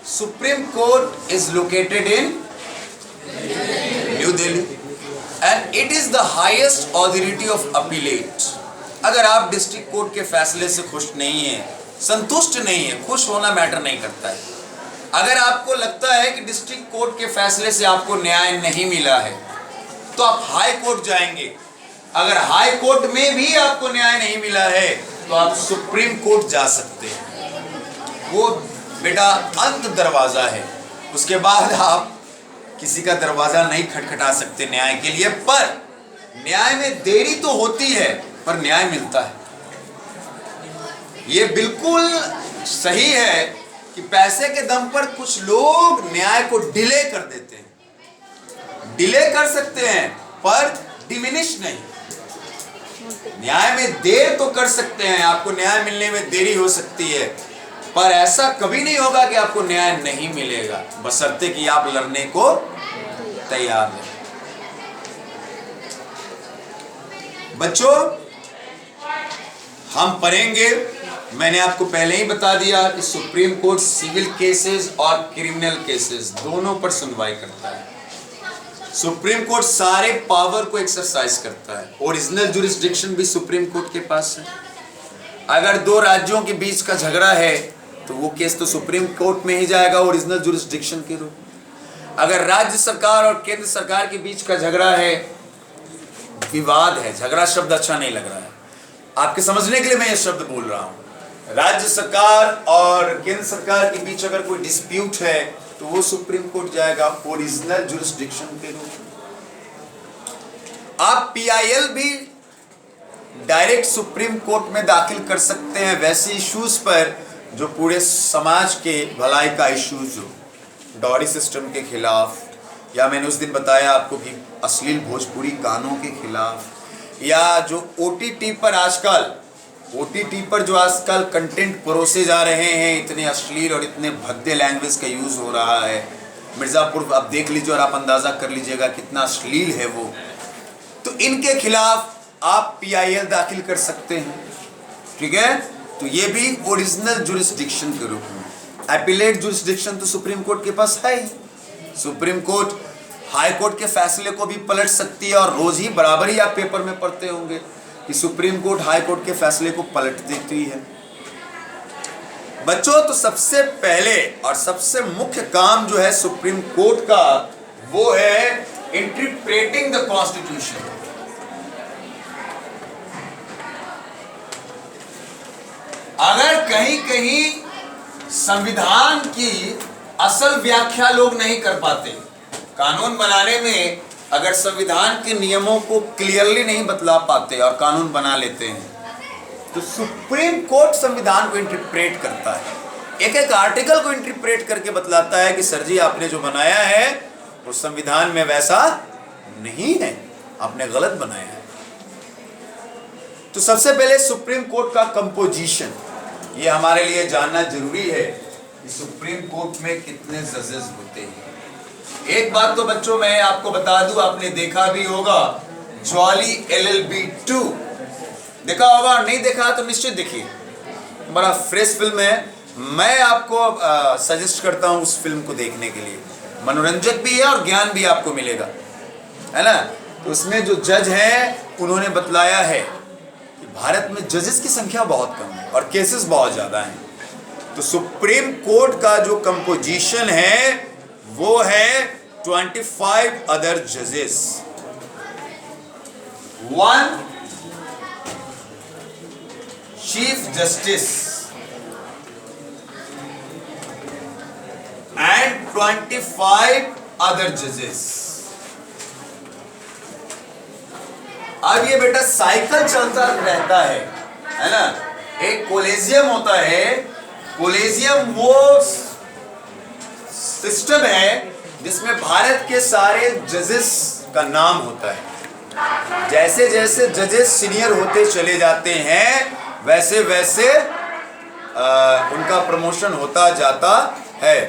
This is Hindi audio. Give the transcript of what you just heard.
Supreme Court is located in New Delhi and it is the highest authority of appellate. अगर आप डिस्ट्रिक्ट कोर्ट के फैसले से खुश नहीं हैं, संतुष्ट नहीं है, खुश होना मैटर नहीं करता है। अगर आपको लगता है कि डिस्ट्रिक्ट कोर्ट के फैसले से आपको न्याय नहीं मिला है तो आप हाई कोर्ट जाएंगे। अगर हाई कोर्ट में भी आपको न्याय नहीं मिला है तो आप सुप्रीम कोर्ट जा सकते हैं। वो बेटा अंत दरवाजा है, उसके बाद आप किसी का दरवाजा नहीं खटखटा सकते न्याय के लिए। पर न्याय में देरी तो होती है पर न्याय मिलता है। ये बिल्कुल सही है कि पैसे के दम पर कुछ लोग न्याय को डिले कर देते हैं। डिले कर सकते हैं पर डिमिनिश नहीं। न्याय में देर तो कर सकते हैं, आपको न्याय मिलने में देरी हो सकती है, पर ऐसा कभी नहीं होगा कि आपको न्याय नहीं मिलेगा, बशर्ते कि आप लड़ने को तैयार हैं। बच्चों, हम पढ़ेंगे, मैंने आपको पहले ही बता दिया कि सुप्रीम कोर्ट सिविल केसेस और क्रिमिनल केसेस दोनों पर सुनवाई करता है। सुप्रीम कोर्ट सारे पावर को एक्सरसाइज करता है। ओरिजिनल जुरिस्डिक्शन भी सुप्रीम कोर्ट के पास है। अगर दो राज्यों के बीच का झगड़ा है तो वो केस तो सुप्रीम कोर्ट में ही जाएगा ओरिजिनल जुरिस्डिक्शन के रूप में। अगर राज्य सरकार और केंद्र सरकार के बीच का झगड़ा है, विवाद है, झगड़ा शब्द अच्छा नहीं लग रहा है, आपके समझने के लिए मैं ये शब्द बोल रहा हूं। राज्य सरकार और केंद्र सरकार के बीच अगर कोई डिस्प्यूट है तो वो सुप्रीम कोर्ट जाएगा ओरिजिनल जुरिस्डिक्शन के रूप में। आप पीआईएल भी डायरेक्ट सुप्रीम कोर्ट में दाखिल कर सकते हैं वैसे इश्यूज पर जो पूरे समाज के भलाई का इश्यूज हो, डॉरी सिस्टम के खिलाफ, या मैंने उस दिन बताया आपको कि अश्लील भोजपुरी गानों के खिलाफ, या जो ओटीटी पर जो आजकल कंटेंट परोसे जा रहे हैं, इतने अश्लील और इतने भद्दे लैंग्वेज का यूज हो रहा है। मिर्जापुर आप देख लीजिए और आप अंदाजा कर लीजिएगा कितना अश्लील है वो। तो इनके खिलाफ आप पीआईएल दाखिल कर सकते हैं, ठीक है। तो ये भी ओरिजिनल जुरिस्डिक्शन के रूप में। एपिलेट जुरिस्डिक्शन तो सुप्रीम कोर्ट के पास है ही। सुप्रीम कोर्ट हाई कोर्ट के फैसले को भी पलट सकती है, और रोज ही बराबर ही आप पेपर में पढ़ते होंगे कि सुप्रीम कोर्ट हाई कोर्ट के फैसले को पलट देती है। बच्चों, तो सबसे पहले और सबसे मुख्य काम जो है सुप्रीम कोर्ट का, वो है इंटरप्रेटिंग द कॉन्स्टिट्यूशन। अगर कहीं कहीं संविधान की असल व्याख्या लोग नहीं कर पाते, कानून बनाने में अगर संविधान के नियमों को क्लियरली नहीं बतला पाते और कानून बना लेते हैं, तो सुप्रीम कोर्ट संविधान को इंटरप्रेट करता है। एक एक आर्टिकल को इंटरप्रेट करके बतलाता है कि सर जी आपने जो बनाया है वो संविधान में वैसा नहीं है, आपने गलत बनाया है। तो सबसे पहले सुप्रीम कोर्ट का कंपोजिशन, ये हमारे लिए जानना जरूरी है कि सुप्रीम कोर्ट में कितने जजेस होते हैं। एक बात तो बच्चों मैं आपको बता दूं, आपने देखा भी होगा ज्वाली LLB 2, देखा होगा, नहीं देखा तो निश्चित देखिए, बड़ा फ्रेश फिल्म है। मैं आपको सजेस्ट करता हूं उस फिल्म को देखने के लिए, मनोरंजक भी है और ज्ञान भी आपको मिलेगा, है ना। तो उसमें जो जज हैं उन्होंने बतलाया है कि भारत में जजेस की संख्या बहुत कम है और केसेस बहुत ज्यादा हैं। तो सुप्रीम कोर्ट का जो कंपोजिशन है वो है 25 अदर जजेस, 1 चीफ जस्टिस एंड 25 अदर जजेस। अब ये बेटा साइकिल चलता रहता है ना। एक कोलेजियम होता है, कोलेजियम वो सिस्टम है जिसमें भारत के सारे जजेस का नाम होता है। जैसे जैसे जजेस सीनियर होते चले जाते हैं वैसे वैसे उनका प्रमोशन होता जाता है।